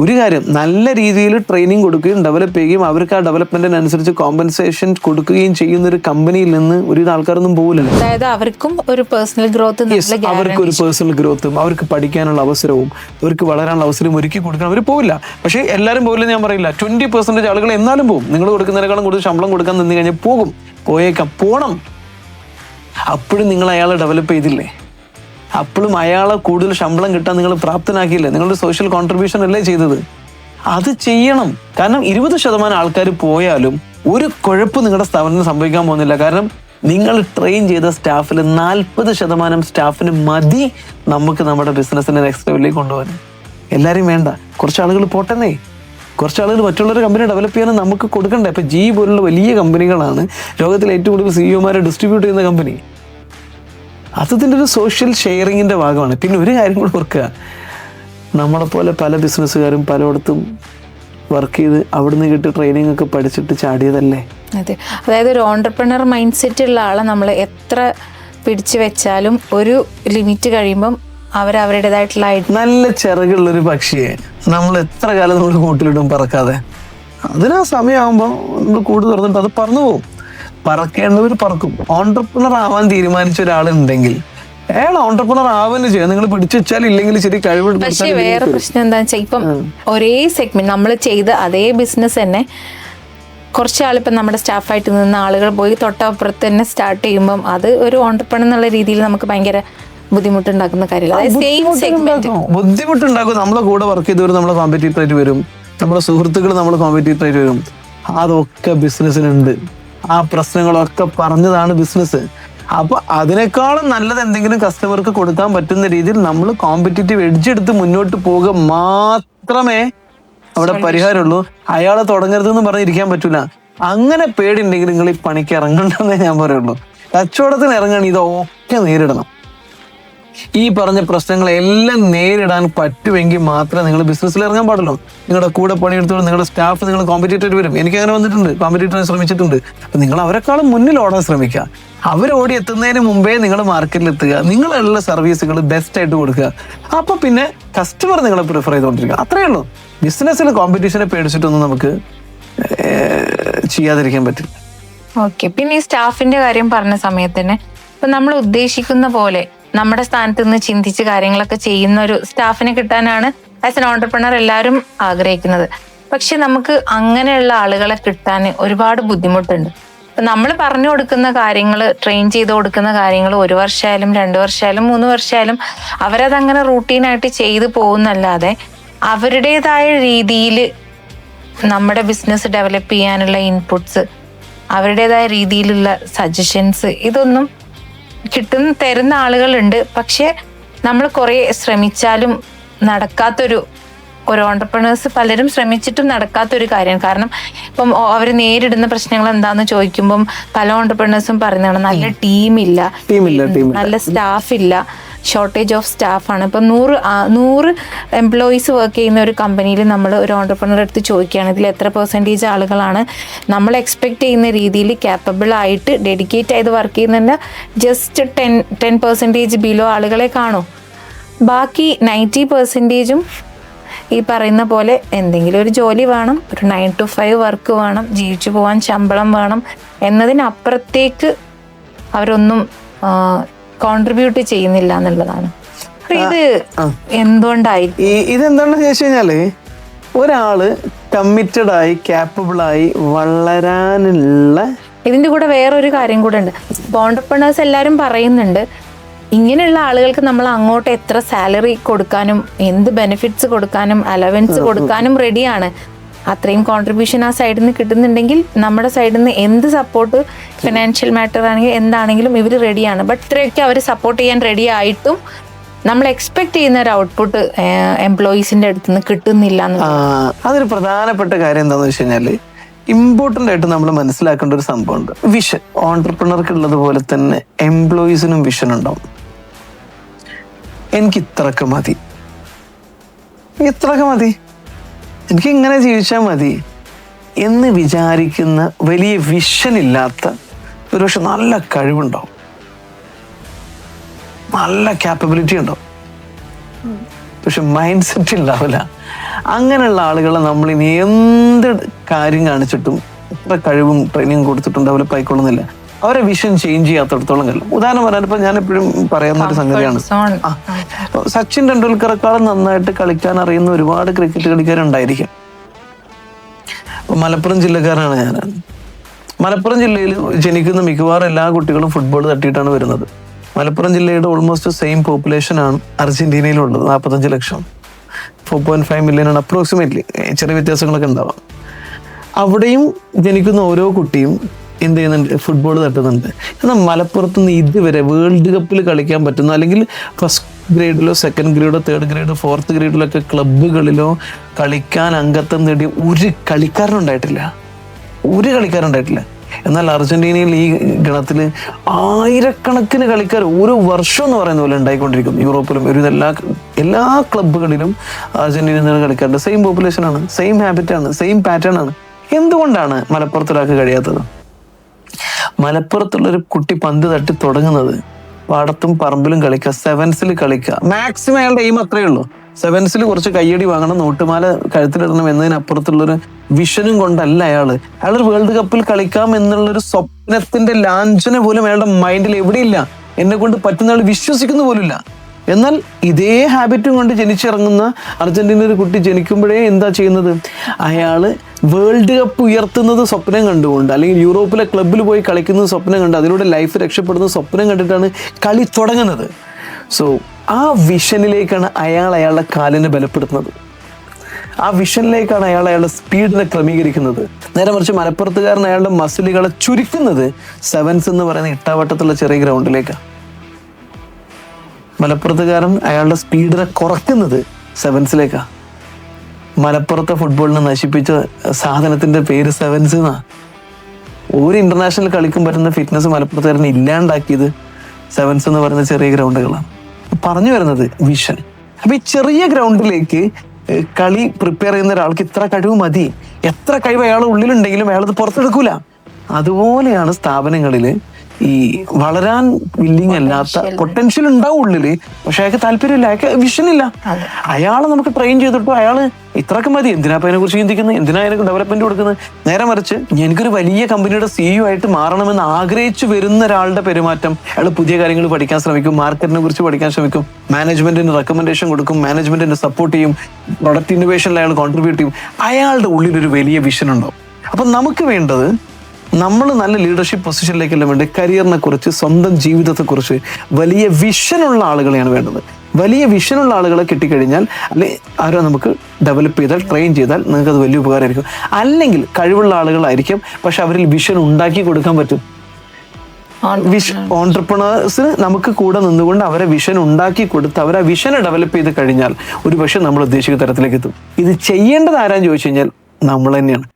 ഒരു കാര്യം, നല്ല രീതിയിൽ ട്രെയിനിങ് കൊടുക്കുകയും ഡെവലപ്പ് ചെയ്യുകയും അവർക്ക് ആ ഡെവലപ്മെന്റിനനുസരിച്ച് കോമ്പൻസേഷൻ കൊടുക്കുകയും ചെയ്യുന്ന ഒരു കമ്പനിയിൽ നിന്ന് ഒരു ആൾക്കാരൊന്നും പോകില്ലല്ലോ. അതായത് അവർക്കും ഒരു പേഴ്സണൽ ഗ്രോത്ത്, അവർക്ക് ഒരു പേഴ്സണൽ ഗ്രോത്തും അവർക്ക് പഠിക്കാനുള്ള അവസരവും അവർക്ക് വളരാനുള്ള അവസരവും ഒരുക്കി കൊടുക്കണം. അവർ പോവില്ല. പക്ഷേ എല്ലാവരും പോകില്ല ഞാൻ പറയില്ല. 20% ആളുകൾ എന്നാലും പോകും. നിങ്ങൾ കൊടുക്കുന്നതിനേക്കാളും കൂടുതൽ ശമ്പളം കൊടുക്കാൻ നിന്ന് കഴിഞ്ഞാൽ പോകും, പോയേക്കാം, പോണം. അപ്പോഴും നിങ്ങൾ അയാളെ ഡെവലപ്പ് ചെയ്തില്ലേ? അപ്പോഴും അയാളെ കൂടുതൽ ശമ്പളം കിട്ടാൻ നിങ്ങൾ പ്രാപ്തനാക്കിയില്ലേ? നിങ്ങളുടെ സോഷ്യൽ കോൺട്രിബ്യൂഷൻ അല്ലേ ചെയ്തത്? അത് ചെയ്യണം. കാരണം 20% ആൾക്കാർ പോയാലും ഒരു കുഴപ്പം നിങ്ങളുടെ സ്ഥാപനത്തിന് സംഭവിക്കാൻ പോകുന്നില്ല. കാരണം നിങ്ങൾ ട്രെയിൻ ചെയ്ത സ്റ്റാഫിൽ 40% സ്റ്റാഫിന് മതി നമുക്ക് നമ്മുടെ ബിസിനസ്സിനെ നെക്സ്റ്റ് ലെവലിലേക്ക് കൊണ്ടുപോകാൻ. എല്ലാവരും വേണ്ട, കുറച്ച് ആളുകൾ പോട്ടെന്നേ. കുറച്ച് ആളുകൾ മറ്റുള്ളവരുടെ കമ്പനി ഡെവലപ്പ് ചെയ്യാൻ നമുക്ക് കൊടുക്കണ്ടേ? ഇപ്പം ജി പോലുള്ള വലിയ കമ്പനികളാണ് ലോകത്തിലെ ഏറ്റവും കൂടുതൽ സിഇഒമാരെ ഡിസ്ട്രിബ്യൂട്ട് ചെയ്യുന്ന കമ്പനി. അതിൻ്റെ ഒരു സോഷ്യൽ ഷെയറിങ്ങിൻ്റെ ഭാഗമാണ്. പിന്നെ ഒരു കാര്യം കൂടെ ഓർക്കുക, നമ്മളെപ്പോലെ പല ബിസിനസ്സുകാരും പലയിടത്തും വർക്ക് ചെയ്ത് അവിടുന്ന് കിട്ടി ട്രെയിനിങ് ഒക്കെ പഠിച്ചിട്ട് ചാടിയതല്ലേ. അതെ, അതായത് ഒരു ഓൺടർപ്രണർ മൈൻഡ് സെറ്റ് ഉള്ള ആളെ നമ്മൾ എത്ര പിടിച്ചു വെച്ചാലും ഒരു ലിമിറ്റ് കഴിയുമ്പം അവരവരുടേതായിട്ടുള്ള നല്ല ചിറകുള്ളൊരു പക്ഷിയെ നമ്മൾ എത്ര കാലം നമ്മൾ കൂട്ടിലിടും പറക്കാതെ. അതിനാ സമയമാകുമ്പോൾ നമ്മൾ കൂട് തുറന്നിട്ട് അത് പറന്നു പോകും. പറക്കേണ്ടവർ പറക്കും. ഓൺടർപ്രണർ ആവാൻ തീരുമാനിച്ച ഒരാളുണ്ടെങ്കിൽ അയാൾ ഓൺടർപ്രണർ ആവുകയും ചെയ്യാം. നിങ്ങൾ പിടിച്ചു വെച്ചാൽ ഇല്ലെങ്കിൽ ശരി കഴിവ്. പക്ഷേ വേറെ പ്രശ്നം എന്താണെന്ന് വെച്ചാൽ ഇപ്പം ഒരേ സെഗ്മെന്റ് നമ്മൾ ചെയ്ത അതേ ബിസിനസ് തന്നെ കുറച്ചാളിപ്പം നമ്മുടെ സ്റ്റാഫായിട്ട് നിന്ന ആളുകൾ പോയി തൊട്ടപ്പുറത്ത് തന്നെ സ്റ്റാർട്ട് ചെയ്യുമ്പം അത് ഒരു ഓൺടർപ്രണർ എന്നുള്ള രീതിയിൽ നമുക്ക് ഭയങ്കര ബുദ്ധിമുട്ടുണ്ടാക്കുന്ന കാര്യമില്ല. ബുദ്ധിമുട്ടുണ്ടാക്കും. നമ്മളെ കൂടെ വർക്ക് ചെയ്തവർ നമ്മളെ കോമ്പറ്റീറ്റർ ആയിട്ട് വരും, നമ്മുടെ സുഹൃത്തുക്കൾ നമ്മളെ കോമ്പറ്റീറ്റർ ആയിട്ട് വരും. അതൊക്കെ ബിസിനസ്സിനുണ്ട്. ആ പ്രശ്നങ്ങളൊക്കെ പറഞ്ഞതാണ് ബിസിനസ്. അപ്പൊ അതിനേക്കാളും നല്ലത് എന്തെങ്കിലും കസ്റ്റമർക്ക് കൊടുക്കാൻ പറ്റുന്ന രീതിയിൽ നമ്മൾ കോമ്പറ്റീറ്റീവ് എഡ്ജ് എടുത്ത് മുന്നോട്ട് പോകുക മാത്രമേ അവിടെ പരിഹാരമുള്ളൂ. അയാളെ തുടങ്ങരുതെന്ന് പറഞ്ഞിരിക്കാൻ പറ്റൂല. അങ്ങനെ പേടിയുണ്ടെങ്കിൽ നിങ്ങൾ ഈ പണിക്ക് ഇറങ്ങണ്ടെന്നേ ഞാൻ പറയുള്ളൂ. കച്ചവടത്തിന് ഇറങ്ങണം, ഇതൊക്കെ നേരിടണം. ഈ പറഞ്ഞ പ്രശ്നങ്ങളെല്ലാം നേരിടാൻ പറ്റുമെങ്കിൽ മാത്രമേ നിങ്ങൾ ബിസിനസ്സിൽ ഇറങ്ങാൻ പാടുള്ളൂ. നിങ്ങളുടെ കൂടെ പണിയെടുത്തോളൂ, നിങ്ങളുടെ സ്റ്റാഫ് നിങ്ങൾ കോമ്പറ്റീറ്റർ വരും. എനിക്ക് അങ്ങനെ വന്നിട്ടുണ്ട്, കോമ്പറ്റീറ്ററിനെ ശ്രമിച്ചിട്ടുണ്ട്. അപ്പം നിങ്ങൾ അവരെക്കാളും മുന്നിൽ ഓടാൻ ശ്രമിക്കുക. അവരോടി എത്തുന്നതിന് മുമ്പേ നിങ്ങൾ മാർക്കറ്റിൽ എത്തുക. നിങ്ങളുള്ള സർവീസുകൾ ബെസ്റ്റ് ആയിട്ട് കൊടുക്കുക. അപ്പൊ പിന്നെ കസ്റ്റമർ നിങ്ങളെ പ്രിഫർ ചെയ്തുകൊണ്ടിരിക്കുക. അത്രയേ ഉള്ളൂ. ബിസിനസ്സിൽ കോമ്പറ്റീഷനെ പേടിച്ചിട്ടൊന്നും നമുക്ക് ചെയ്യാതിരിക്കാൻ പറ്റില്ല. ഓക്കെ, പിന്നെ ഈ സ്റ്റാഫിന്റെ കാര്യം പറഞ്ഞ സമയത്ത് തന്നെ ഇപ്പൊ നമ്മൾ ഉദ്ദേശിക്കുന്ന പോലെ നമ്മുടെ സ്ഥാനത്ത് നിന്ന് ചിന്തിച്ച് കാര്യങ്ങളൊക്കെ ചെയ്യുന്ന ഒരു സ്റ്റാഫിനെ കിട്ടാനാണ് ആസ് എൻ ഓൺടർപ്രണർ എല്ലാവരും ആഗ്രഹിക്കുന്നത്. പക്ഷെ നമുക്ക് അങ്ങനെയുള്ള ആളുകളെ കിട്ടാൻ ഒരുപാട് ബുദ്ധിമുട്ടുണ്ട്. ഇപ്പം നമ്മൾ പറഞ്ഞു കൊടുക്കുന്ന കാര്യങ്ങൾ, ട്രെയിൻ ചെയ്ത് കൊടുക്കുന്ന കാര്യങ്ങൾ 1 വർഷമായാലും 2 വർഷമായാലും 3 വർഷമായാലും അവരതങ്ങനെ റൂട്ടീനായിട്ട് ചെയ്തു പോകുന്നല്ലാതെ അവരുടേതായ രീതിയിൽ നമ്മുടെ ബിസിനസ് ഡെവലപ്പ് ചെയ്യാനുള്ള ഇൻപുട്സ്, അവരുടേതായ രീതിയിലുള്ള സജഷൻസ്, ഇതൊന്നും തരുന്ന ആളുകളുണ്ട്. പക്ഷെ നമ്മൾ കുറേ ശ്രമിച്ചാലും നടക്കാത്തൊരു ഓൺടർപ്രണേഴ്സ് പലരും ശ്രമിച്ചിട്ടും നടക്കാത്തൊരു കാര്യമാണ്. കാരണം ഇപ്പം അവർ നേരിടുന്ന പ്രശ്നങ്ങൾ എന്താണെന്ന് ചോദിക്കുമ്പം പല ഓൺടർപ്രണേഴ്സും പറയുന്നതാണ് നല്ല ടീമില്ല, നല്ല സ്റ്റാഫില്ല, ഷോർട്ടേജ് ഓഫ് സ്റ്റാഫാണ്. ഇപ്പം 100 എംപ്ലോയീസ് വർക്ക് ചെയ്യുന്ന ഒരു കമ്പനിയിൽ നമ്മൾ ഒരു ഓൺടർപ്രണർ എടുത്ത് ചോദിക്കുകയാണ് ഇതിൽ എത്ര % ആളുകളാണ് നമ്മൾ എക്സ്പെക്ട് ചെയ്യുന്ന രീതിയിൽ ക്യാപ്പബിൾ ആയിട്ട് ഡെഡിക്കേറ്റ് ചെയ്ത് വർക്ക് ചെയ്യുന്നുണ്ട്. ജസ്റ്റ് 10% ബിലോ ആളുകളെ കാണൂ. ബാക്കി 90%ഉം ഈ പറയുന്ന പോലെ എന്തെങ്കിലും ഒരു ജോലി വേണം, ഒരു 9 to 5 വർക്ക് വേണം, ജീവിച്ചു പോകാൻ ശമ്പളം വേണം എന്നതിനപ്പുറത്തേക്ക് അവരൊന്നും കോൺട്രിബ്യൂട്ട് ചെയ്യുന്നില്ല എന്നുള്ളതാണ്. ഇത് എന്തുകൊണ്ടായിരിക്കും? ഇതെന്താണെന്ന് ചോദിച്ചു കഴിഞ്ഞാല് ഒരാള് കമ്മിറ്റഡ് ആയി ക്യാപ്പബിൾ ആയി വളരാനുള്ള ഇതിന്റെ കൂടെ വേറൊരു കാര്യം കൂടെ ഉണ്ട്. ഓൺടർപ്രണേഴ്സ് എല്ലാവരും പറയുന്നുണ്ട് ഇങ്ങനെയുള്ള ആളുകൾക്ക് നമ്മൾ അങ്ങോട്ട് എത്ര സാലറി കൊടുക്കാനും എന്ത് ബെനിഫിറ്റ്സ് കൊടുക്കാനും അലവൻസ് കൊടുക്കാനും റെഡിയാണ്. അത്രയും കോൺട്രിബ്യൂഷൻ ആ സൈഡിൽ നിന്ന് കിട്ടുന്നുണ്ടെങ്കിൽ നമ്മുടെ സൈഡിൽ നിന്ന് എന്ത് സപ്പോർട്ട്, ഫിനാൻഷ്യൽ മാറ്റർ ആണെങ്കിൽ എന്താണെങ്കിലും ഇവർ റെഡിയാണ്. ബട്ട് ഇത്രയൊക്കെ അവർ സപ്പോർട്ട് ചെയ്യാൻ റെഡി ആയിട്ടും നമ്മൾ എക്സ്പെക്ട് ചെയ്യുന്ന ഒരു ഔട്ട്പുട്ട് എംപ്ലോയീസിന്റെ അടുത്ത് നിന്ന് കിട്ടുന്നില്ല. അതൊരു പ്രധാനപ്പെട്ട കാര്യം എന്താണെന്ന് വെച്ച് കഴിഞ്ഞാല് ഇമ്പോർട്ടൻ്റ് ആയിട്ട് നമ്മൾ മനസ്സിലാക്കേണ്ട ഒരു സംഭവമുണ്ട്. വിഷൻ ഓൺടർപ്രണർക്ക് ഉള്ളതുപോലെ തന്നെ എംപ്ലോയീസിനും വിഷൻ ഉണ്ടാവും. എനിക്ക് ഇത്രയൊക്കെ മതി, എനിക്ക് ഇങ്ങനെ ജീവിച്ചാൽ മതി എന്ന് വിചാരിക്കുന്ന വലിയ വിഷൻ ഇല്ലാത്ത ഒരുപക്ഷെ നല്ല കഴിവുണ്ടാവും, നല്ല ക്യാപ്പബിലിറ്റി ഉണ്ടാവും. പക്ഷെ മൈൻഡ് സെറ്റ് ഉണ്ടാവില്ല. അങ്ങനെയുള്ള ആളുകളെ നമ്മൾ ഇനി എന്ത് കാര്യം കാണിച്ചിട്ടും എത്ര കഴിവും ട്രെയിനിങ് കൊടുത്തിട്ടുണ്ട് അവരെ പൈക്കൊള്ളുന്നില്ല. അവരെ വിഷൻ ചേഞ്ച് ചെയ്യാത്തടത്തോളം കാലം. ഉദാഹരണം പറയാൻ ഇപ്പൊ ഞാൻ എപ്പോഴും പറയുന്ന ഒരു സംഗതിയാണ്, സച്ചിൻ ടെണ്ടുൽക്കറെക്കാളും നന്നായിട്ട് കളിക്കാൻ അറിയുന്ന ഒരുപാട് ക്രിക്കറ്റ് കളിക്കാരുണ്ടായിരിക്കും. ഇപ്പൊ മലപ്പുറം ജില്ലക്കാരാണ് ഞാൻ. മലപ്പുറം ജില്ലയിൽ ജനിക്കുന്ന മിക്കവാറും എല്ലാ കുട്ടികളും ഫുട്ബോൾ തട്ടിയിട്ടാണ് വരുന്നത്. മലപ്പുറം ജില്ലയുടെ ഓൾമോസ്റ്റ് സെയിം പോപ്പുലേഷൻ ആണ് അർജന്റീനയിലുള്ളത്, 45 ലക്ഷം. 4.5 മില്യൺ ആണ് അപ്രോക്സിമേറ്റ്ലി, ചെറിയ വ്യത്യാസങ്ങളൊക്കെ ഉണ്ടാവാം. അവിടെയും ജനിക്കുന്ന ഓരോ കുട്ടിയും എന്ത് ചെയ്യുന്നുണ്ട്, ഫുട്ബോൾ തട്ടുന്നുണ്ട്. എന്നാൽ മലപ്പുറത്ത് നിന്ന് ഇതുവരെ വേൾഡ് കപ്പിൽ കളിക്കാൻ പറ്റുന്ന, അല്ലെങ്കിൽ ഫസ്റ്റ് ഗ്രേഡിലോ സെക്കൻഡ് ഗ്രേഡോ തേർഡ് ഗ്രേഡോ ഫോർത്ത് ഗ്രേഡിലൊക്കെ ക്ലബ്ബുകളിലോ കളിക്കാൻ അംഗത്വം നേടിയ ഒരു കളിക്കാരനുണ്ടായിട്ടില്ല. എന്നാൽ അർജന്റീനയിൽ ഈ ഗണത്തിൽ ആയിരക്കണക്കിന് കളിക്കാർ ഓരോ വർഷം എന്ന് പറയുന്ന പോലെ ഉണ്ടായിക്കൊണ്ടിരിക്കും. യൂറോപ്പിലും ഒരു എല്ലാ ക്ലബ്ബുകളിലും അർജന്റീന കളിക്കാരുടെ സെയിം പോപ്പുലേഷനാണ്, സെയിം ഹാബിറ്റാണ്, സെയിം പാറ്റേൺ ആണ്. എന്തുകൊണ്ടാണ് മലപ്പുറത്തൊരാൾക്ക് കഴിയാത്തത്? മലപ്പുറത്തുള്ളൊരു കുട്ടി പന്ത് തട്ടി തുടങ്ങുന്നത് പാടത്തും പറമ്പിലും കളിക്കുക, സെവൻസിൽ കളിക്കുക. മാക്സിമം അയാളുടെ എയിം അത്രയേ ഉള്ളൂ. സെവൻസിൽ കുറച്ച് കയ്യടി വാങ്ങണം, നോട്ടുമാല കഴുത്തിലിടണം എന്നതിനപ്പുറത്തുള്ളൊരു വിഷനും കൊണ്ടല്ല അയാളൊരു വേൾഡ് കപ്പിൽ കളിക്കാം എന്നുള്ളൊരു സ്വപ്നത്തിന്റെ ലാഞ്ചന പോലും അയാളുടെ മൈൻഡിൽ എവിടെയില്ല. എന്നെ കൊണ്ട് പറ്റുന്ന ആൾ വിശ്വസിക്കുന്ന പോലുമില്ല. എന്നാൽ ഇതേ ഹാബിറ്റും കൊണ്ട് ജനിച്ചിറങ്ങുന്ന അർജന്റീന ഒരു കുട്ടി ജനിക്കുമ്പോഴേ എന്താ ചെയ്യുന്നത്, അയാള് വേൾഡ് കപ്പ് ഉയർത്തുന്നത് സ്വപ്നം കണ്ടുകൊണ്ട്, അല്ലെങ്കിൽ യൂറോപ്പിലെ ക്ലബ്ബിൽ പോയി കളിക്കുന്നത് സ്വപ്നം കണ്ട്, അതിലൂടെ ലൈഫ് രക്ഷപ്പെടുന്നത് സ്വപ്നം കണ്ടിട്ടാണ് കളി തുടങ്ങുന്നത്. സോ ആ വിഷനിലേക്കാണ് അയാളുടെ കാലിനെ ബലപ്പെടുത്തുന്നത്. ആ വിഷനിലേക്കാണ് അയാളുടെ സ്പീഡിനെ ക്രമീകരിക്കുന്നത്. നേരെ മറിച്ച് മലപ്പുറത്തുകാരൻ അയാളുടെ മസിലുകളെ ചുരുക്കുന്നത് സെവൻസ് എന്ന് പറയുന്ന ഇട്ടാവട്ടത്തുള്ള ചെറിയ ഗ്രൗണ്ടിലേക്കാണ്. മലപ്പുറത്തുകാരൻ അയാളുടെ സ്പീഡിനെ കുറയ്ക്കുന്നത് സെവൻസിലേക്കാണ്. മലപ്പുറത്തെ ഫുട്ബോളിനെ നശിപ്പിച്ച സാധനത്തിന്റെ പേര് സെവൻസ് എന്നാ. ഒരു ഇന്റർനാഷണൽ കളിക്കും പറ്റുന്ന ഫിറ്റ്നസ് മലപ്പുറത്തുകാരനെ ഇല്ലാണ്ടാക്കിയത് സെവൻസ് എന്ന് പറയുന്ന ചെറിയ ഗ്രൗണ്ടുകളാണ്. പറഞ്ഞു വരുന്നത് വിഷൻ. അപ്പൊ ഈ ചെറിയ ഗ്രൗണ്ടിലേക്ക് കളി പ്രിപ്പയർ ചെയ്യുന്ന ഒരാൾക്ക് ഇത്ര കഴിവ് മതി. എത്ര കഴിവ് അയാളുടെ ഉള്ളിലുണ്ടെങ്കിലും അയാളത് പുറത്തെടുക്കൂല. അതുപോലെയാണ് സ്ഥാപനങ്ങളിൽ ഈ വളരാൻ വില്ലിങ് അല്ലാത്ത, പൊട്ടൻഷ്യൽ ഉണ്ടാവും ഉള്ളില്, പക്ഷെ അയാൾക്ക് താല്പര്യമില്ല, അയാൾക്ക് വിഷനില്ല. അയാളെ നമുക്ക് ട്രെയിൻ ചെയ്തിട്ടോ അയാള് ഇത്രയൊക്കെ മതി, എന്തിനാ അതിനെ കുറിച്ച് ചിന്തിക്കുന്നത്, എന്തിനാ അതിനൊക്കെ ഡെവലപ്മെന്റ് കൊടുക്കുന്നത്. നേരെ മറിച്ച് എനിക്കൊരു വലിയ കമ്പനിയുടെ CEO ആയിട്ട് മാറണമെന്ന് ആഗ്രഹിച്ചു വരുന്ന ഒരാളുടെ പെരുമാറ്റം, അയാൾ പുതിയ കാര്യങ്ങൾ പഠിക്കാൻ ശ്രമിക്കും, മാർക്കറ്റിനെ കുറിച്ച് പഠിക്കാൻ ശ്രമിക്കും, മാനേജ്മെന്റിന് റെക്കമെൻഡേഷൻ കൊടുക്കും, മാനേജ്മെന്റിന് സപ്പോർട്ട് ചെയ്യും, പ്രൊഡക്റ്റ് ഇന്നോവേഷനിൽ അയാൾ കോൺട്രിബ്യൂട്ട് ചെയ്യും. അയാളുടെ ഉള്ളിലൊരു വലിയ വിഷൻ ഉണ്ടാവും. അപ്പൊ നമുക്ക് വേണ്ടത്, നമ്മൾ നല്ല ലീഡർഷിപ്പ് പൊസിഷനിലേക്കെല്ലാം വേണ്ടി കരിയറിനെ കുറിച്ച്, സ്വന്തം ജീവിതത്തെക്കുറിച്ച് വലിയ വിഷനുള്ള ആളുകളെയാണ് വേണ്ടത്. വലിയ വിഷനുള്ള ആളുകളെ കിട്ടിക്കഴിഞ്ഞാൽ, അല്ലെ ആരോ നമുക്ക് ഡെവലപ്പ് ചെയ്താൽ, ട്രെയിൻ ചെയ്താൽ നിങ്ങൾക്ക് അത് വലിയ ഉപകാരമായിരിക്കും. അല്ലെങ്കിൽ കഴിവുള്ള ആളുകളായിരിക്കും, പക്ഷെ അവരിൽ വിഷൻ ഉണ്ടാക്കി കൊടുക്കാൻ പറ്റും. ഓൺട്രപ്രണേഴ്സിന് നമുക്ക് കൂടെ നിന്നുകൊണ്ട് അവരെ വിഷൻ ഉണ്ടാക്കി കൊടുത്ത് അവരെ വിഷനെ ഡെവലപ്പ് ചെയ്ത് കഴിഞ്ഞാൽ ഒരു പക്ഷെ നമ്മൾ ഉദ്ദേശിക്കുന്ന തരത്തിലേക്ക് എത്തും. ഇത് ചെയ്യേണ്ടത് ആരാന്ന് ചോദിച്ചു കഴിഞ്ഞാൽ നമ്മൾ തന്നെയാണ്.